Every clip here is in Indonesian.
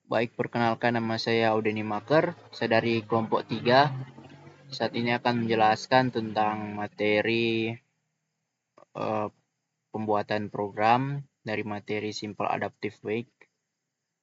Baik, perkenalkan nama saya Audeni Maker, saya dari kelompok 3. Saat ini akan menjelaskan tentang materi pembuatan program dari materi Simple Adaptive Wake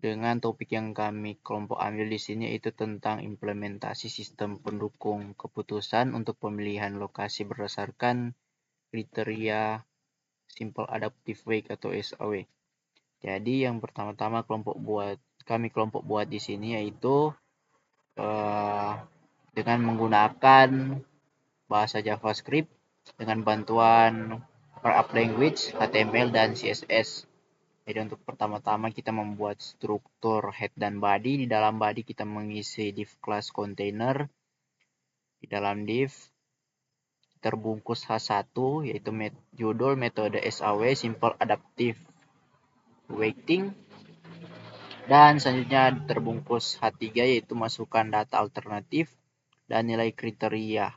dengan topik yang kami kelompok ambil di sini itu tentang implementasi sistem pendukung keputusan untuk pemilihan lokasi berdasarkan kriteria Simple Adaptive Wake atau SAW. Jadi yang pertama-tama kami kelompok buat di sini yaitu dengan menggunakan bahasa JavaScript dengan bantuan markup language, HTML, dan CSS. Jadi untuk pertama-tama kita membuat struktur head dan body. Di dalam body kita mengisi div class container. Di dalam div terbungkus H1 yaitu judul metode SAW Simple Adaptive Weighting. Dan selanjutnya terbungkus H3 yaitu masukkan data alternatif dan nilai kriteria.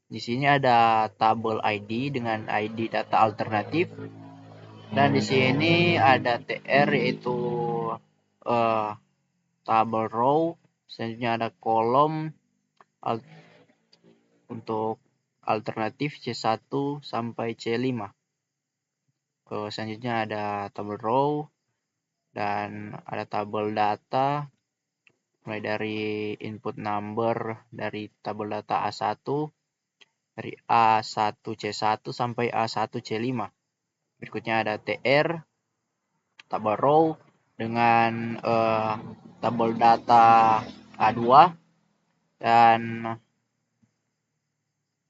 Di sini ada tabel ID dengan ID data alternatif. Dan di sini ada TR yaitu tabel row. Selanjutnya ada kolom untuk alternatif C1 sampai C5. Selanjutnya ada tabel row dan ada tabel data mulai dari input number dari tabel data A1 dari A1C1 sampai A1C5. Berikutnya ada TR tabel row dengan tabel data A2 dan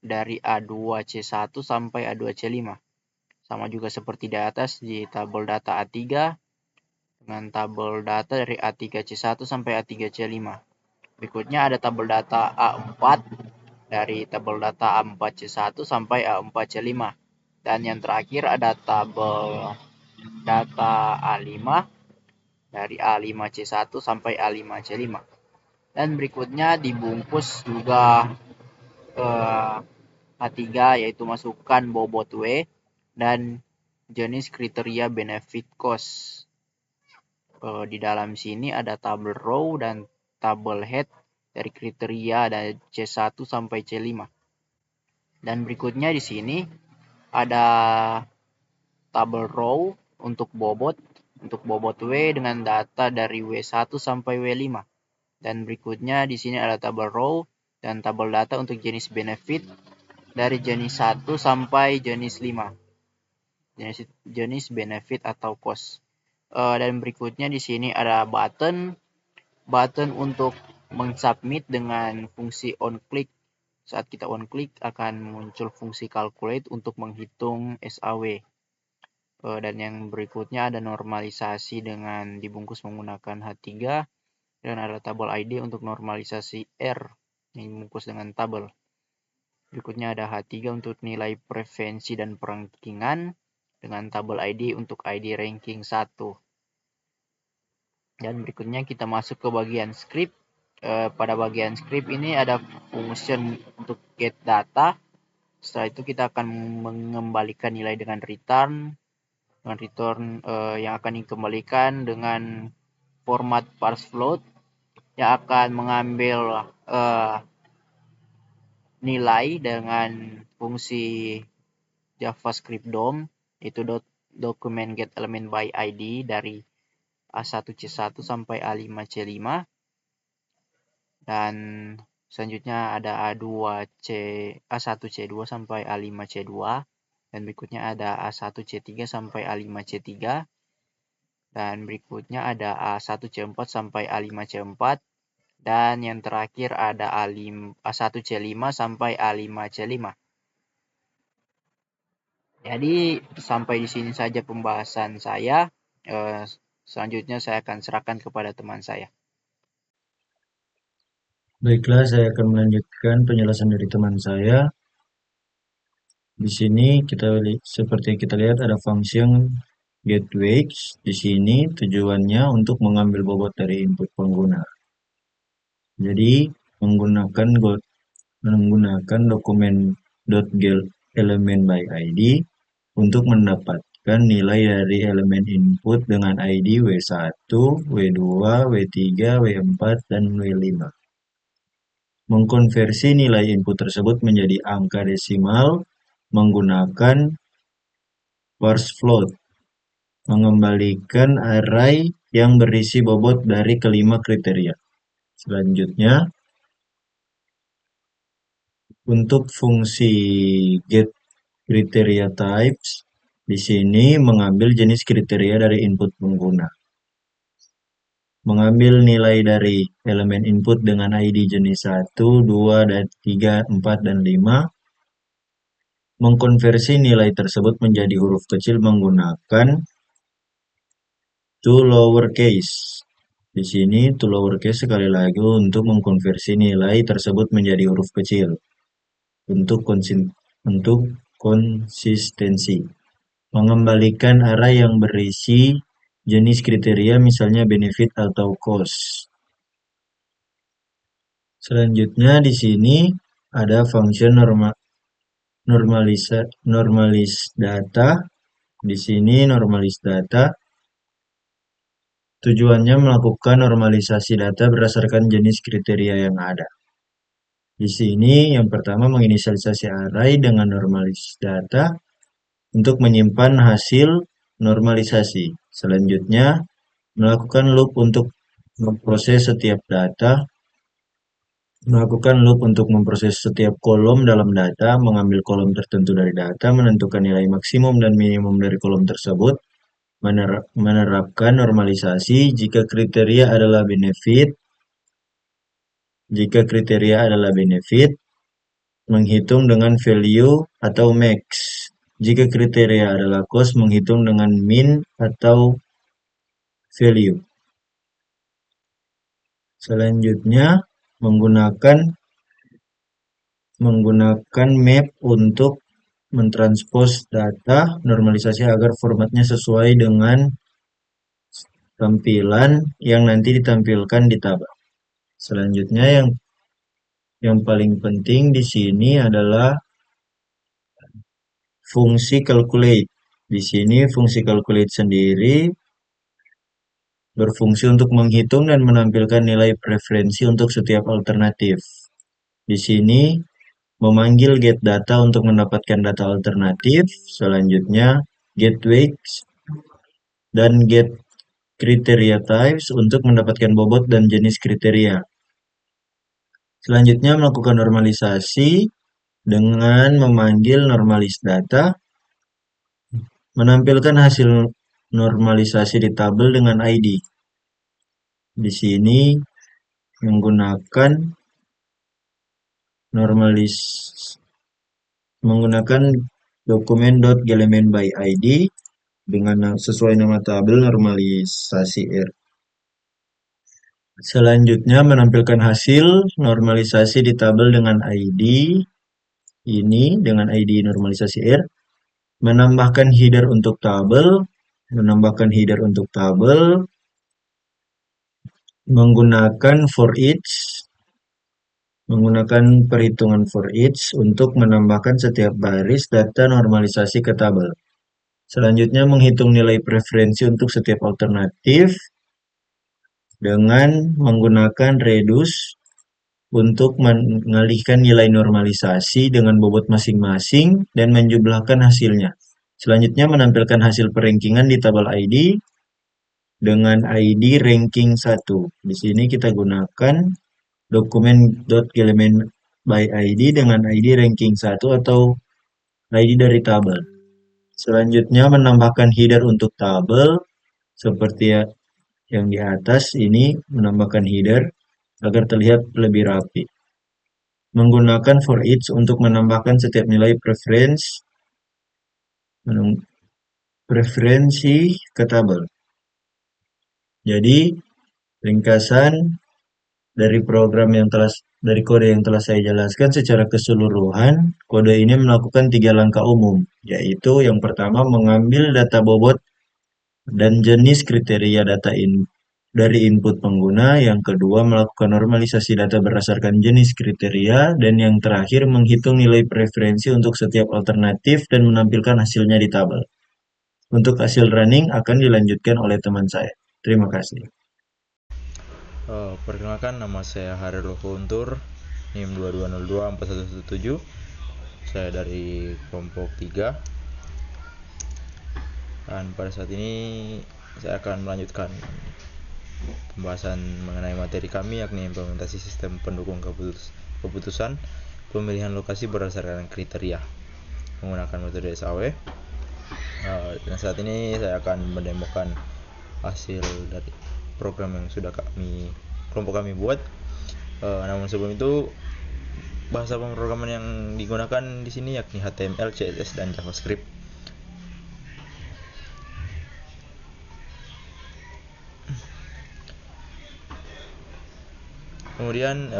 dari A2C1 sampai A2C5. Sama juga seperti di atas di tabel data A3 dengan tabel data dari A3C1 sampai A3C5. Berikutnya ada tabel data A4 dari tabel data A4C1 sampai A4C5. Dan yang terakhir ada tabel data A5 dari A5C1 sampai A5C5. Dan berikutnya dibungkus juga A3 yaitu masukkan bobot W dan jenis kriteria benefit cost. Di dalam sini ada tabel row dan tabel head dari kriteria dari C1 sampai C5. Dan berikutnya di sini ada tabel row untuk bobot W dengan data dari W1 sampai W5. Dan berikutnya di sini ada tabel row dan tabel data untuk jenis benefit dari jenis 1 sampai jenis 5. Jenis benefit atau cost. Dan berikutnya di sini ada button untuk mensubmit dengan fungsi on click. Saat kita on click akan muncul fungsi calculate untuk menghitung SAW. Dan yang berikutnya ada normalisasi dengan dibungkus menggunakan H3 dan ada tabel ID untuk normalisasi R yang dibungkus dengan tabel. Berikutnya ada H3 untuk nilai preferensi dan perankingan dengan tabel ID untuk ID ranking 1. Dan berikutnya kita masuk ke bagian script. Pada bagian script ini ada function untuk get data. Setelah itu kita akan mengembalikan nilai dengan return yang akan dikembalikan dengan format parse float yang akan mengambil nilai dengan fungsi JavaScript DOM itu document get element by ID dari A1C1 sampai A5C5 dan selanjutnya ada A1C2 sampai A5C2 dan berikutnya ada A1C3 sampai A5C3 dan berikutnya ada A1C4 sampai A5C4 dan yang terakhir ada A1C5 sampai A5C5. Jadi sampai di sini saja pembahasan saya. Selanjutnya saya akan serahkan kepada teman saya. Baiklah, saya akan melanjutkan penjelasan dari teman saya. Di sini seperti kita lihat ada function get weights. Di sini tujuannya untuk mengambil bobot dari input pengguna. Jadi menggunakan dokumen .get element by ID untuk mendapatkan nilai dari elemen input dengan ID W1, W2, W3, W4, dan W5. Mengkonversi nilai input tersebut menjadi angka desimal menggunakan parse float. Mengembalikan array yang berisi bobot dari kelima kriteria. Selanjutnya, untuk fungsi get kriteria types, di sini mengambil jenis kriteria dari input pengguna. Mengambil nilai dari elemen input dengan ID jenis 1, 2, dan 3, 4, dan 5. Mengkonversi nilai tersebut menjadi huruf kecil menggunakan to lowercase. Di sini to lowercase sekali lagi untuk mengkonversi nilai tersebut menjadi huruf kecil untuk konsistensi. Mengembalikan array yang berisi jenis kriteria misalnya benefit atau cost. Selanjutnya di sini ada function normalis data. Di sini normalis data tujuannya melakukan normalisasi data berdasarkan jenis kriteria yang ada. Di sini yang pertama menginisialisasi array dengan normalis data untuk menyimpan hasil normalisasi. Selanjutnya melakukan loop untuk memproses setiap data, melakukan loop untuk memproses setiap kolom dalam data, mengambil kolom tertentu dari data, menentukan nilai maksimum dan minimum dari kolom tersebut, menerapkan normalisasi jika kriteria adalah benefit, menghitung dengan value atau max. Jika kriteria adalah cost, menghitung dengan min atau value. Selanjutnya menggunakan map untuk mentranspose data normalisasi agar formatnya sesuai dengan tampilan yang nanti ditampilkan di tabel. Selanjutnya yang paling penting di sini adalah fungsi calculate. Di sini fungsi calculate sendiri berfungsi untuk menghitung dan menampilkan nilai preferensi untuk setiap alternatif. Di sini memanggil get data untuk mendapatkan data alternatif. Selanjutnya get weights dan get kriteria types untuk mendapatkan bobot dan jenis kriteria. Selanjutnya melakukan normalisasi dengan memanggil normalis data, menampilkan hasil normalisasi di tabel dengan ID. Di sini menggunakan dokumen .element_by_id dengan sesuai nama tabel normalisasi R. Selanjutnya menampilkan hasil normalisasi di tabel dengan ID ini dengan ID normalisasi R. Menambahkan header untuk tabel, menggunakan perhitungan for each untuk menambahkan setiap baris data normalisasi ke tabel. Selanjutnya menghitung nilai preferensi untuk setiap alternatif dengan menggunakan reduce untuk mengalihkan nilai normalisasi dengan bobot masing-masing dan menjumlahkan hasilnya. Selanjutnya menampilkan hasil perankingan di tabel ID dengan ID ranking 1. Di sini kita gunakan dokumen .element_by_id dengan ID ranking 1 atau ID dari tabel. Selanjutnya menambahkan header untuk tabel seperti yang di atas ini, menambahkan header agar terlihat lebih rapi. Menggunakan for each untuk menambahkan setiap nilai preferensi ke tabel. Jadi ringkasan dari kode yang telah saya jelaskan secara keseluruhan, kode ini melakukan 3 langkah umum, yaitu yang pertama mengambil data bobot dan jenis kriteria data dari input pengguna, yang kedua melakukan normalisasi data berdasarkan jenis kriteria, dan yang terakhir menghitung nilai preferensi untuk setiap alternatif dan menampilkan hasilnya di tabel. Untuk hasil running akan dilanjutkan oleh teman saya. Terima kasih. Perkenalkan, nama saya Hairul Huntur, NIM 22024117. Saya dari kelompok 3. Dan pada saat ini saya akan melanjutkan pembahasan mengenai materi kami, yakni implementasi sistem pendukung keputusan pemilihan lokasi berdasarkan kriteria menggunakan metode SAW. Dan saat ini saya akan mendemokan hasil dari program yang sudah kelompok kami buat. Namun sebelum itu, bahasa pemrograman yang digunakan di sini yakni HTML, CSS, dan JavaScript. Kemudian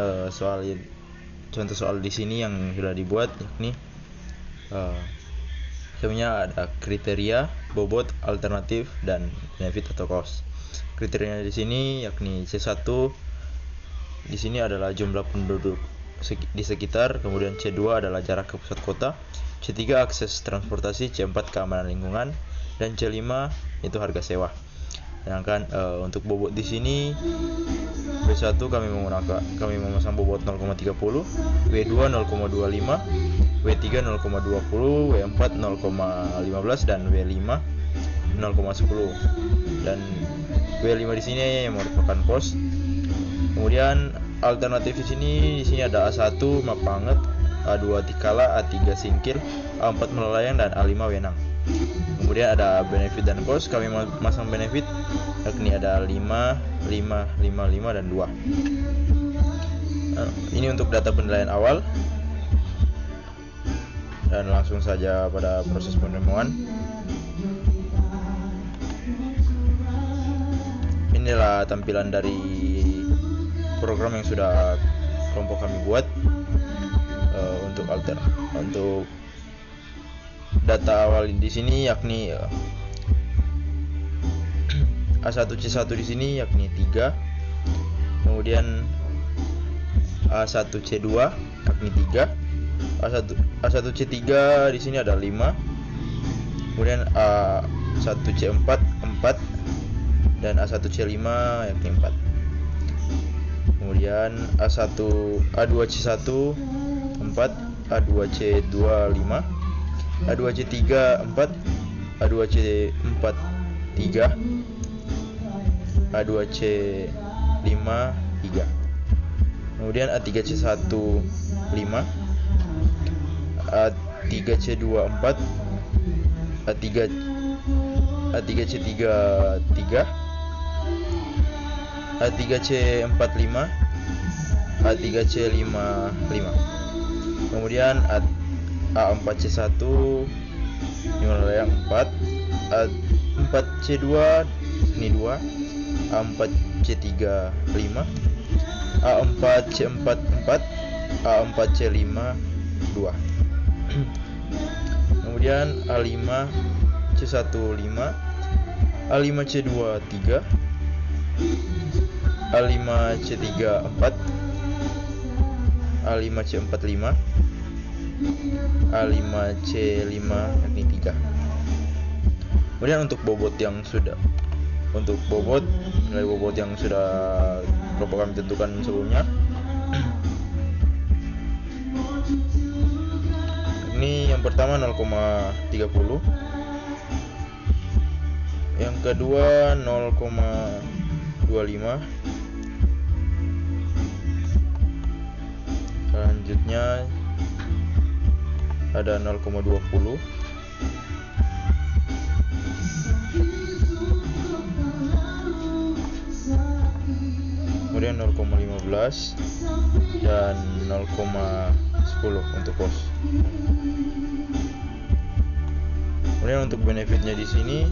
contoh soal di sini yang sudah dibuat yakni sebenarnya ada kriteria, bobot, alternatif, dan benefit atau cost. Kriterianya di sini yakni C1 di sini adalah jumlah penduduk di sekitar, kemudian C2 adalah jarak ke pusat kota, C3 akses transportasi, C4 keamanan lingkungan, dan C5 itu harga sewa. Sedangkan untuk bobot di sini B1 kami memasang bobot 0,30, W2 0,25, W3 0,20, W4 0,15, dan W5 0,10. Dan W5 di sini yang merupakan pos. Kemudian alternatif di sini ada A1 map banget, A2 tikala, A3 singkir, A4 melayang, dan A5 wenang. Kemudian ada benefit dan cost. Kami masang benefit yakni ada 5, 5, 5, 5, dan 2. Ini untuk data penilaian awal. Dan langsung saja pada proses penemuan. Inilah tampilan dari program yang sudah kelompok kami buat untuk data awal di sini yakni A1C1 di sini yakni 3. Kemudian A1C2 yakni 3. A1C3 di sini ada 5. Kemudian A1C4 4 dan A1C5 yakni 4. Kemudian A2C1 4, A2C2 5, A2C3 4, A2C4 3, A2C5 3. Kemudian A3C1 5, A3C2 4, A3C3 3, A3C4 5, A3C5 5. Kemudian A4C1 yang 4, A4C2 ini 2, A4C3 5, A4C4 4, A4C5 2. Kemudian A5C1 5, A5C2 3, A5C3 4, A5C4 5, A5C5 yakni 3. Kemudian untuk bobot yang sudah nilai bobot yang sudah kelompok kami tentukan sebelumnya. Ini yang pertama 0,30, yang kedua 0,25, selanjutnya ada 0,20, kemudian 0,15 dan 0,10 untuk pos. Kemudian untuk benefitnya di sini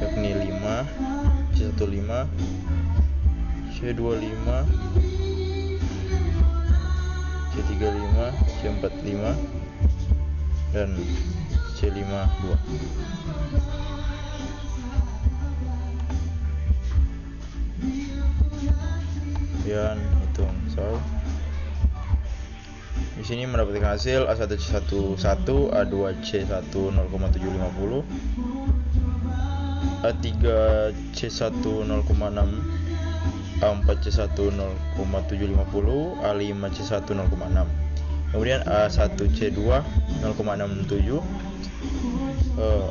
yakni 5, C1 5, C2 5, C3 5, C4 5, dan C5 2. Kemudian hitung di sini mendapatkan hasil A1C11, A2C1 0,750, A3C1 0,6, A4C1 0,750, A5C1 0,6. Kemudian A1C2 0,67,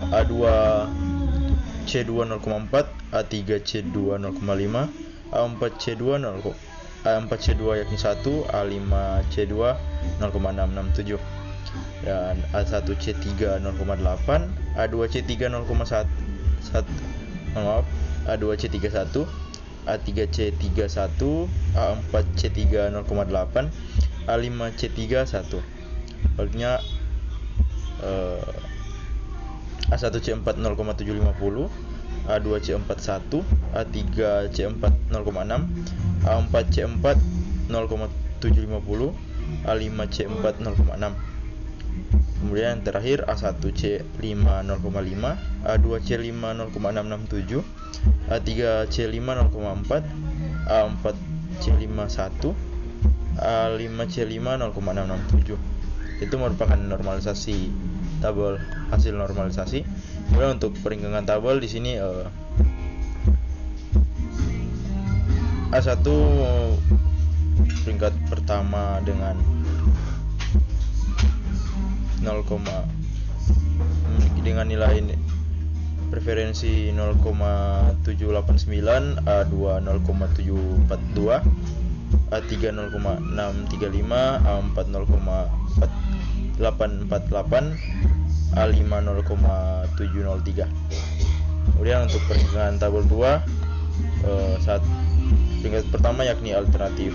A2C2 0,4, A3C2 0,5, A4C2 yakni 1, A5C2 0,667, dan A1C3 0,8, A2C3 0,1, A2C31, A3C31, A4C3 0,8, A5C3 1. Baliknya A1C4 0,750, A2C4 1, A3C4 0,6, A4C4 0,750, A5C4 0,6. Kemudian terakhir A1C5 0,5, A2C5 0,667, A3C5 0,4, A4C5 1, A5C5 0,667. Itu merupakan normalisasi tabel, hasil normalisasi. Kemudian untuk peringkatan tabel di sini A1 peringkat pertama dengan dengan nilai preferensi 0,789, A2 0,742, A3 0,635, A4 0,848, A5 0,703. Kemudian untuk peringkatan tabel 2, saat peringkat pertama yakni alternatif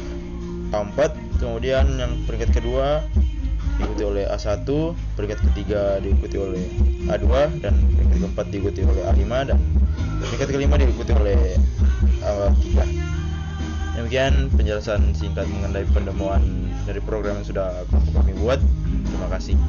A4, kemudian yang peringkat kedua diikuti oleh A1, peringkat ketiga diikuti oleh A2, dan peringkat keempat diikuti oleh A5, dan peringkat kelima diikuti oleh A3. Demikian penjelasan singkat mengenai pendemuan dari program yang sudah kami buat. Terima kasih.